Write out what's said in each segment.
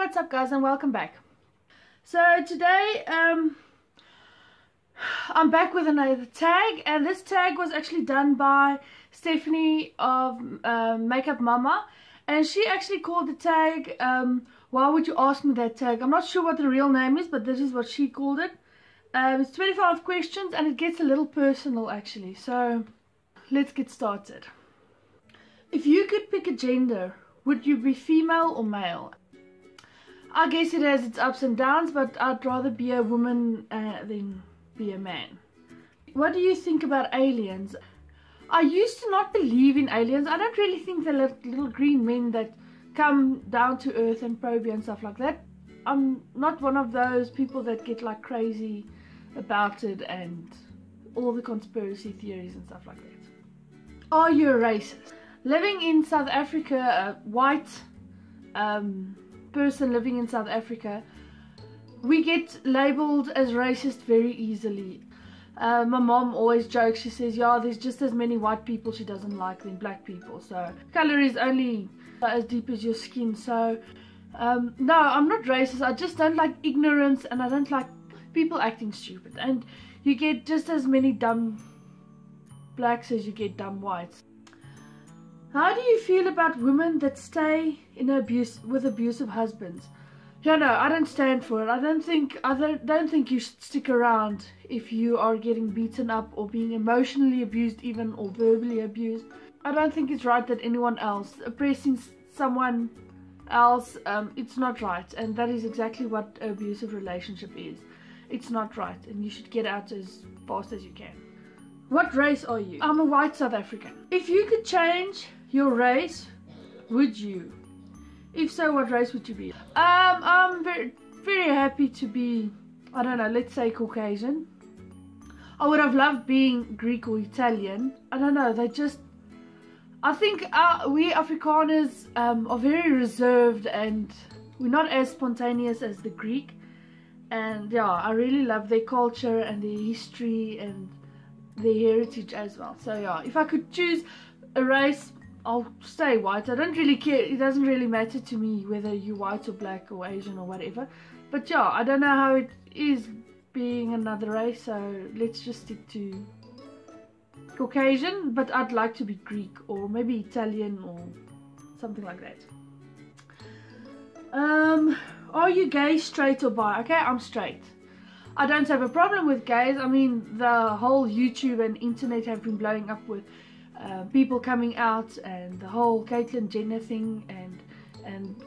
what's up guys, and welcome back. So today I'm back with another tag, and this tag was actually done by Stephanie of Makeup Momma, and she actually called the tag why would you ask me that tag. I'm not sure what the real name is, but this is what she called it. It's 25 questions and it gets a little personal actually, so let's get started. If you could pick a gender, would you be female or male? I guess it has its ups and downs, but I'd rather be a woman than be a man. What do you think about aliens? I used to not believe in aliens. I don't really think they're little green men that come down to earth and probe you and stuff like that. I'm not one of those people that get like crazy about it and all the conspiracy theories and stuff like that. Are you a racist? Living in South Africa, a white person living in South Africa, we get labeled as racist very easily. My mom always jokes, she says, yeah, there's just as many white people she doesn't like than black people, so color is only as deep as your skin. So no, I'm not racist. I just don't like ignorance, and I don't like people acting stupid, and you get just as many dumb blacks as you get dumb whites. How do you feel about women that stay in with abusive husbands? Yeah, no, I don't stand for it. I don't think you should stick around if you are getting beaten up or being emotionally abused even, or verbally abused. I don't think it's right that anyone else oppressing someone else, it's not right, and that is exactly what an abusive relationship is. It's not right, and you should get out as fast as you can. What race are you? I'm a white South African. If you could change your race, would you? If so, what race would you be? I'm very happy to be, I don't know, let's say Caucasian. I would have loved being Greek or Italian. I don't know, I think we Afrikaners are very reserved, and we're not as spontaneous as the Greek. And yeah, I really love their culture and their history and their heritage as well. So yeah, if I could choose a race, I'll stay white. I don't really care. It doesn't really matter to me whether you're white or black or Asian or whatever. But yeah, I don't know how it is being another race, so let's just stick to Caucasian. But I'd like to be Greek or maybe Italian or something like that. Are you gay, straight or bi? Okay, I'm straight. I don't have a problem with gays. I mean, the whole YouTube and internet have been blowing up with people coming out, and the whole Caitlyn Jenner thing, and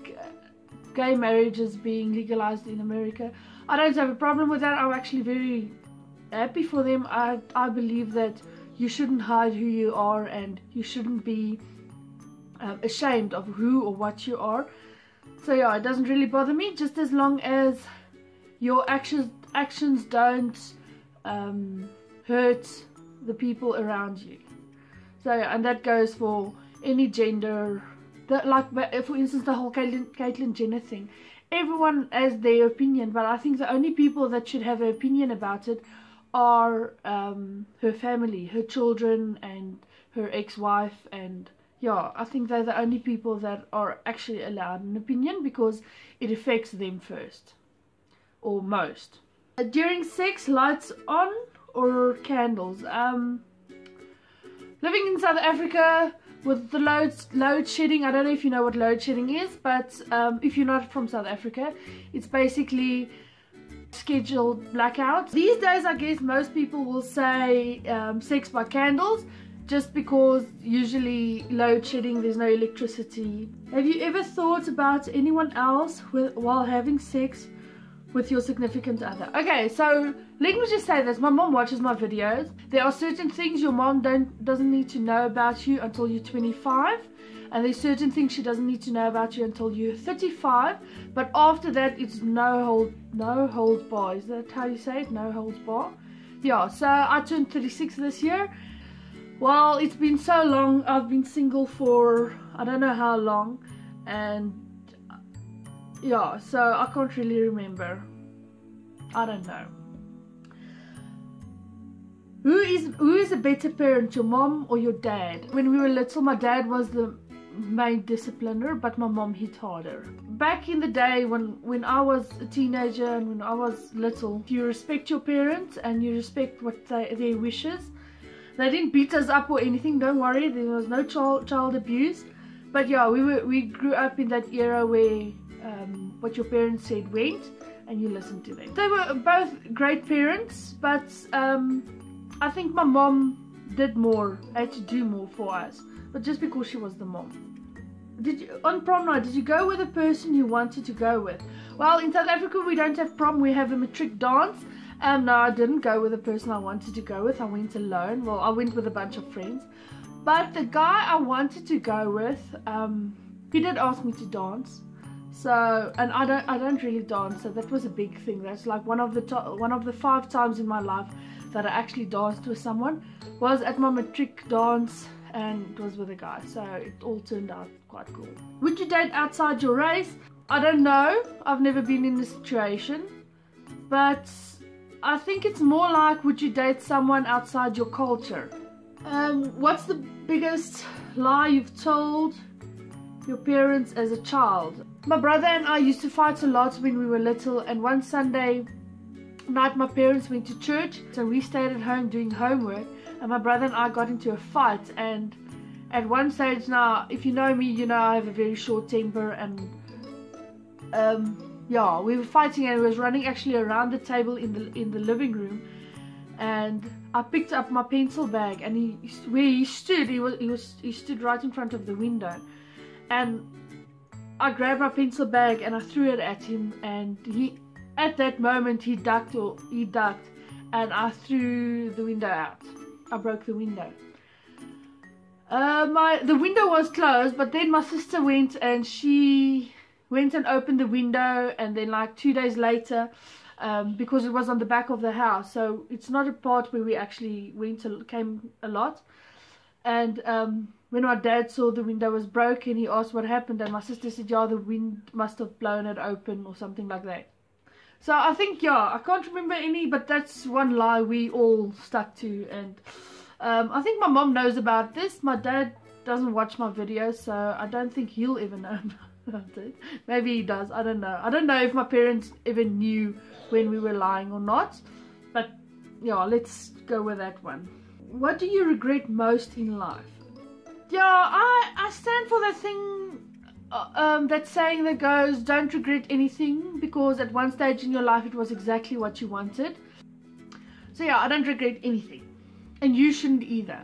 gay marriages being legalized in America. I don't have a problem with that. I'm actually very happy for them. I believe that you shouldn't hide who you are, and you shouldn't be ashamed of who or what you are. So yeah, it doesn't really bother me, just as long as your actions don't hurt the people around you. So, and that goes for any gender. Like, for instance, the whole Caitlyn Jenner thing. Everyone has their opinion, but I think the only people that should have an opinion about it are her family, her children, and her ex-wife. And yeah, I think they're the only people that are actually allowed an opinion, because it affects them first, or most. During sex, lights on or candles? Living in South Africa with the load shedding, I don't know if you know what load shedding is, but if you're not from South Africa, it's basically scheduled blackouts. These days, I guess most people will say sex by candles, just because usually load shedding, there's no electricity. Have you ever thought about anyone else while having sex with your significant other? Okay, so let me just say this. My mom watches my videos. There are certain things your mom doesn't need to know about you until you're 25, and there's certain things she doesn't need to know about you until you're 35. But after that, it's no holds bar. Is that how you say it? No holds bar. Yeah. So I turned 36 this year. Well, it's been so long. I've been single for I don't know how long, and yeah, so I can't really remember. I don't know. Who is a better parent, your mom or your dad? When we were little, my dad was main discipliner, but my mom hit harder. Back in the day when I was a teenager and when I was little, you respect your parents and you respect what their wishes. They didn't beat us up or anything, don't worry, there was no child abuse. But yeah, we grew up in that era where what your parents said went and you listened to them. They were both great parents, but I think my mom did more, had to do more for us, but just because she was the mom. On prom night, did you go with the person you wanted to go with? Well, in South Africa we don't have prom, we have a matric dance. No, I didn't go with the person I wanted to go with, I went alone. Well, I went with a bunch of friends. But the guy I wanted to go with, he did ask me to dance. So, and I don't really dance, so that was a big thing. That's like one of the 5 times in my life that I actually danced with someone was at my matric dance, and it was with a guy, so it all turned out quite cool. Would you date outside your race? I don't know, I've never been in this situation, but I think it's more like, would you date someone outside your culture? What's the biggest lie you've told your parents as a child? My brother and I used to fight a lot when we were little, and one Sunday night my parents went to church, so we stayed at home doing homework, and my brother and I got into a fight. And at one stage, now if you know me, you know I have a very short temper, and yeah, we were fighting, and it was running actually around the table in the living room. And I picked up my pencil bag, and where he stood, he stood right in front of the window, and I grabbed my pencil bag and I threw it at him, and at that moment he ducked, and I threw the window out. I broke the window. The window was closed, but then my sister went and opened the window, and then like 2 days later, because it was on the back of the house, so it's not a part where we actually came a lot. And when my dad saw the window was broken, he asked what happened, and my sister said, yeah, the wind must have blown it open or something like that. So I think, yeah, I can't remember any, but that's one lie we all stuck to. And I think my mom knows about this. My dad doesn't watch my videos, so I don't think he'll ever know about it. Maybe he does, I don't know. I don't know if my parents ever knew when we were lying or not. But yeah, let's go with that one. What do you regret most in life? Yeah, I stand for that thing, that saying that goes, don't regret anything, because at one stage in your life it was exactly what you wanted. So yeah, I don't regret anything, and you shouldn't either.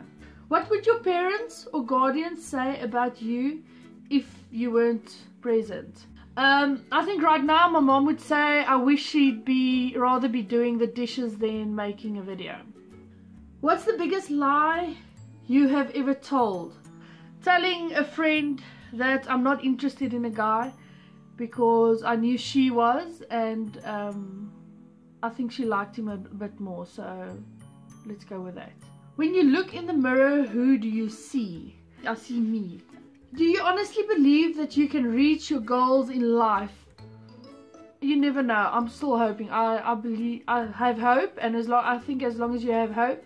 What would your parents or guardians say about you if you weren't present? I think right now my mom would say I wish she'd rather be doing the dishes than making a video. What's the biggest lie you have ever told? Telling a friend that I'm not interested in a guy because I knew she was, and I think she liked him a bit more, so let's go with that. When you look in the mirror, who do you see? I see me. Do you honestly believe that you can reach your goals in life? You never know. I'm still hoping. I believe, I have hope, and I think as long as you have hope,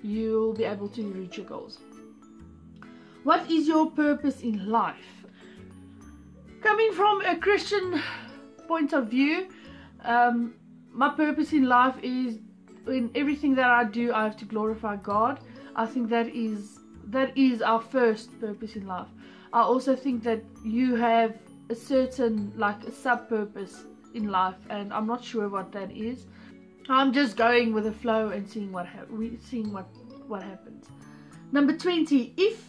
you'll be able to reach your goals. What is your purpose in life? Coming from a Christian point of view, my purpose in life is, in everything that I do, I have to glorify God. I think that is our first purpose in life. I also think that you have a certain, like, a sub-purpose in life, and I'm not sure what that is. I'm just going with the flow and seeing what happens. Number 20. If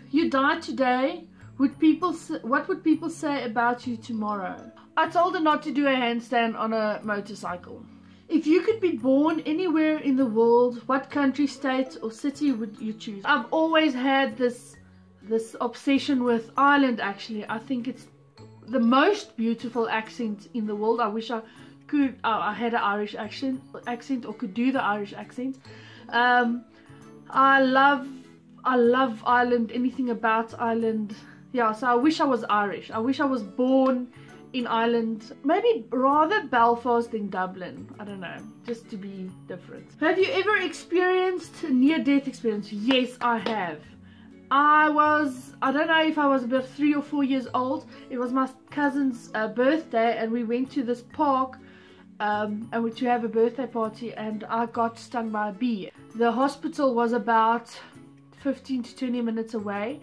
you died today, what would people say about you tomorrow? I told her not to do a handstand on a motorcycle. If you could be born anywhere in the world, what country, state or city would you choose? I've always had this obsession with Ireland, actually. I think it's the most beautiful accent in the world. I wish I had an Irish accent or could do the Irish accent. I love Ireland, anything about Ireland. Yeah, so I wish I was Irish. I wish I was born in Ireland, maybe rather Belfast than Dublin. I don't know, just to be different. Have you ever experienced a near-death experience? Yes, I have. I don't know if I was about 3 or 4 years old. It was my cousin's birthday, and we went to this park and to have a birthday party, and I got stung by a bee. The hospital was about 15 to 20 minutes away,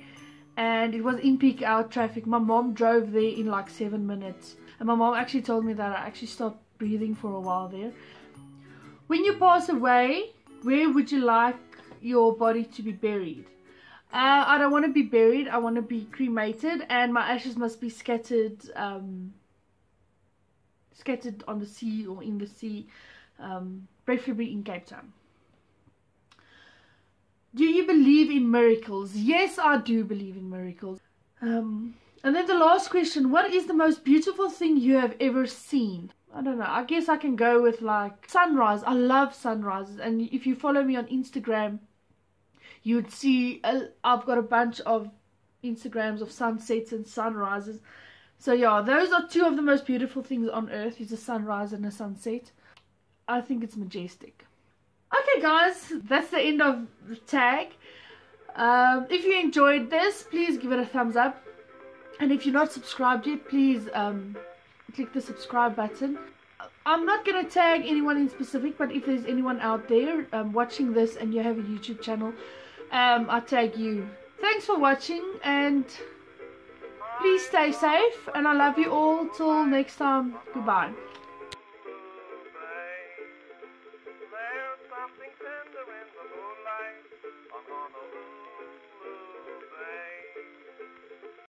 and it was in peak hour traffic. My mom drove there in like 7 minutes, and my mom actually told me that I actually stopped breathing for a while there. When you pass away, where would you like your body to be buried? I don't want to be buried. I want to be cremated, and my ashes must be scattered scattered on the sea or in the sea, preferably in Cape Town. Do you believe in miracles? Yes, I do believe in miracles. And then the last question, what is the most beautiful thing you have ever seen? I don't know, I guess I can go with like sunrise. I love sunrises, and if you follow me on Instagram, you'd see I've got a bunch of Instagrams of sunsets and sunrises. So yeah, those are two of the most beautiful things on earth, is a sunrise and a sunset. I think it's majestic. Okay guys, that's the end of the tag. If you enjoyed this, please give it a thumbs up. And if you're not subscribed yet, please click the subscribe button. I'm not going to tag anyone in specific, but if there's anyone out there watching this and you have a YouTube channel, I'll tag you. Thanks for watching, and please stay safe, and I love you all. Till next time, goodbye.